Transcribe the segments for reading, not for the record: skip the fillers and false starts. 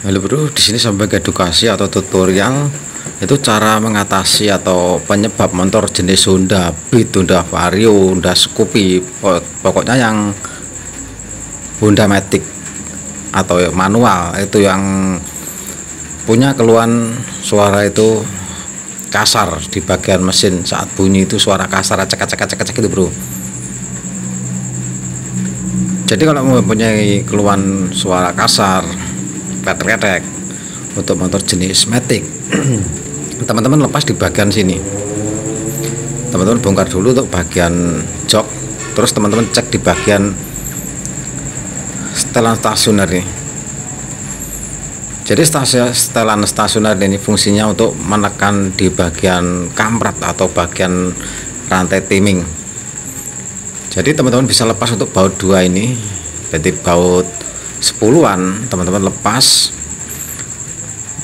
Halo bro, di sini sampai ke edukasi atau tutorial itu cara mengatasi atau penyebab motor jenis Honda Beat, Honda Vario, Honda Scoopy, pokoknya yang Honda Matic atau manual itu yang punya keluhan suara itu kasar di bagian mesin saat bunyi itu suara kasar acak itu bro. Jadi kalau mempunyai keluhan suara kasar ketek untuk motor jenis Matic teman-teman lepas di bagian sini, teman-teman bongkar dulu untuk bagian jok, terus teman-teman cek di bagian setelan stasioner nih. Jadi setelan stasioner ini fungsinya untuk menekan di bagian kampret atau bagian rantai timing. Jadi teman-teman bisa lepas untuk baut dua ini, jadi baut 10-an teman-teman lepas,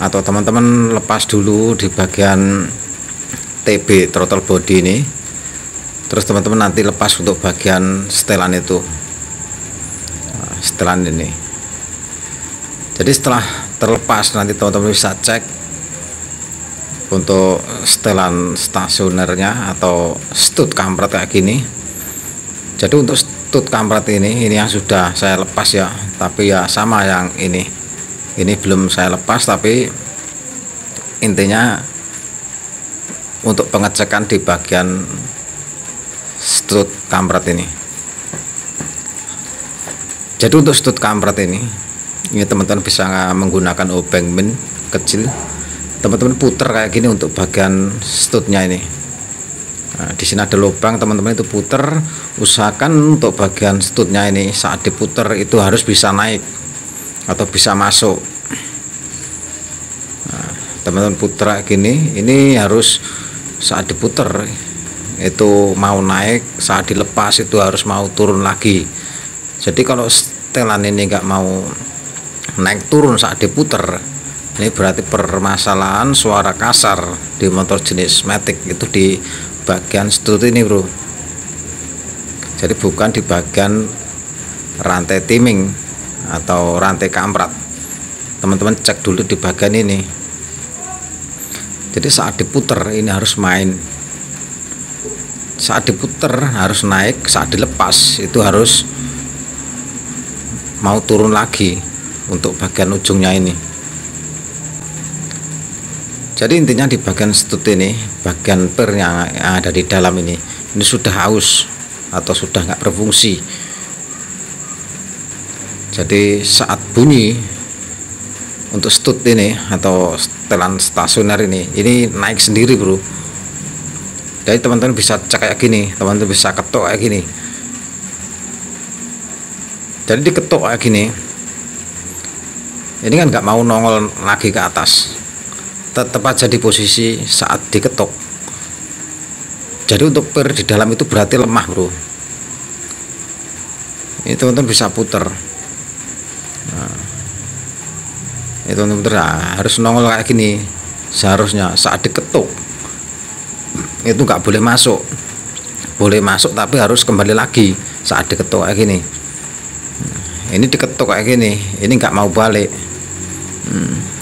atau teman-teman lepas dulu di bagian TB throttle body ini, terus teman-teman nanti lepas untuk bagian setelan itu, setelan ini. Jadi setelah terlepas nanti teman-teman bisa cek untuk setelan stasionernya atau stud kampret kayak gini. Jadi untuk stud kampret ini yang sudah saya lepas ya, tapi ya sama yang ini belum saya lepas, tapi intinya untuk pengecekan di bagian stud kampret ini. Jadi untuk stud kampret ini teman-teman bisa menggunakan obeng min kecil, teman-teman puter kayak gini untuk bagian studnya ini. Nah, di sini ada lubang, teman-teman itu puter, usahakan untuk bagian studnya ini saat diputer itu harus bisa naik atau bisa masuk. Nah, teman-teman puter kayak gini, ini harus saat diputer itu mau naik, saat dilepas itu harus mau turun lagi. Jadi kalau setelan ini nggak mau naik turun saat diputer, ini berarti permasalahan suara kasar di motor jenis Matic itu di bagian stud ini bro. Jadi bukan di bagian rantai timing atau rantai kampret. Teman-teman cek dulu di bagian ini. Jadi saat diputer ini harus main, saat diputer harus naik, saat dilepas itu harus mau turun lagi untuk bagian ujungnya ini. Jadi intinya di bagian stud ini, bagian per yang ada di dalam ini sudah aus atau sudah nggak berfungsi. Jadi saat bunyi untuk stud ini atau setelan stasioner ini naik sendiri bro. Jadi teman-teman bisa cek kayak gini, teman-teman bisa ketuk kayak gini. Jadi diketuk kayak gini, ini kan nggak mau nongol lagi ke atas, tetap aja di posisi saat diketuk. Jadi untuk per di dalam itu berarti lemah bro. Ini teman-teman bisa puter. Nah, itu teman-teman harus nongol kayak gini. Seharusnya saat diketuk itu nggak boleh masuk, boleh masuk tapi harus kembali lagi saat diketuk kayak gini. Ini diketuk kayak gini, ini nggak mau balik.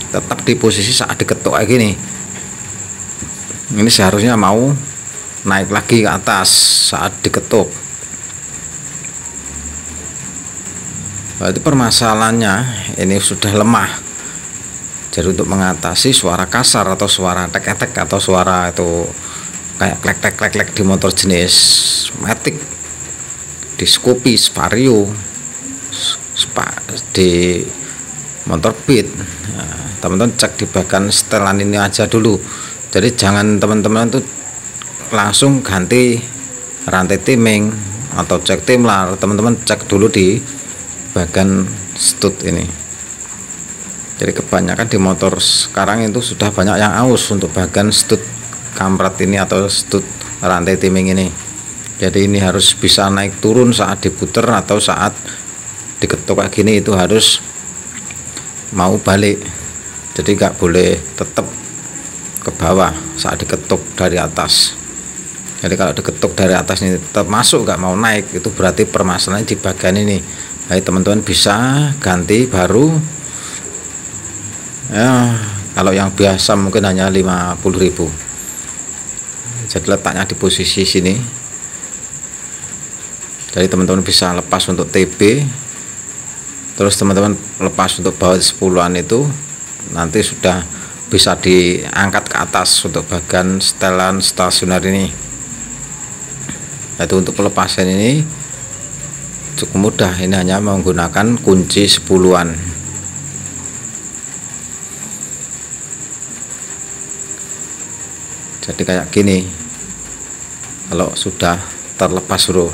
Tetap di posisi saat diketuk kayak gini. Ini seharusnya mau naik lagi ke atas saat diketuk. Berarti permasalahannya ini sudah lemah. Jadi untuk mengatasi suara kasar atau suara tek-tek atau suara itu kayak klek-klek di motor jenis Matic, di Scoopy, Vario, di motor Beat, teman-teman cek di bagian setelan ini aja dulu. Jadi jangan teman-teman tuh langsung ganti rantai timing atau cek timlar, teman-teman cek dulu di bagian stud ini. Jadi kebanyakan di motor sekarang itu sudah banyak yang aus untuk bagian stud kampret ini atau stud rantai timing ini. Jadi ini harus bisa naik turun saat diputer atau saat diketuk kayak gini, itu harus mau balik. Jadi nggak boleh tetap ke bawah saat diketuk dari atas. Jadi kalau diketuk dari atas ini tetap masuk, nggak mau naik, itu berarti permasalahan di bagian ini. Baik teman-teman bisa ganti baru ya. Kalau yang biasa mungkin hanya 50.000. Jadi letaknya di posisi sini, jadi teman-teman bisa lepas untuk TB, terus teman-teman lepas untuk baut 10-an itu nanti sudah bisa diangkat ke atas untuk bagian setelan stasioner ini. Yaitu untuk pelepasan ini cukup mudah, ini hanya menggunakan kunci 10-an. Jadi kayak gini kalau sudah terlepas bro.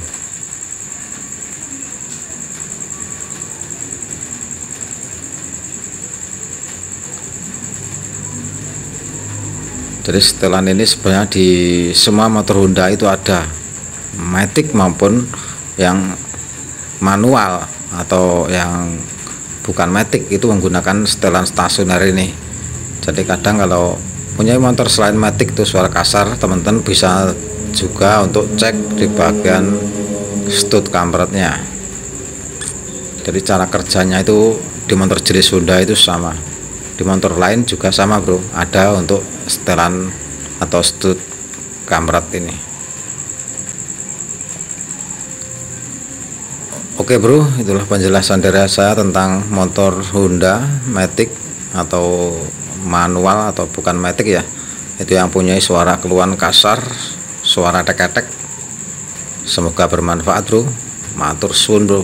Jadi setelan ini sebenarnya di semua motor Honda itu ada, matic maupun yang manual atau yang bukan matic itu menggunakan setelan stasioner ini. Jadi kadang kalau punya motor selain matic itu suara kasar, teman-teman bisa juga untuk cek di bagian stud kampretnya. Jadi cara kerjanya itu di motor jenis Honda itu sama, di motor lain juga sama bro, ada untuk setelan atau stud kampret ini. Oke bro, itulah penjelasan dari saya tentang motor Honda matic atau manual atau bukan matic ya, itu yang punya suara keluhan kasar, suara tek-tek. Semoga bermanfaat bro, matur suwun bro.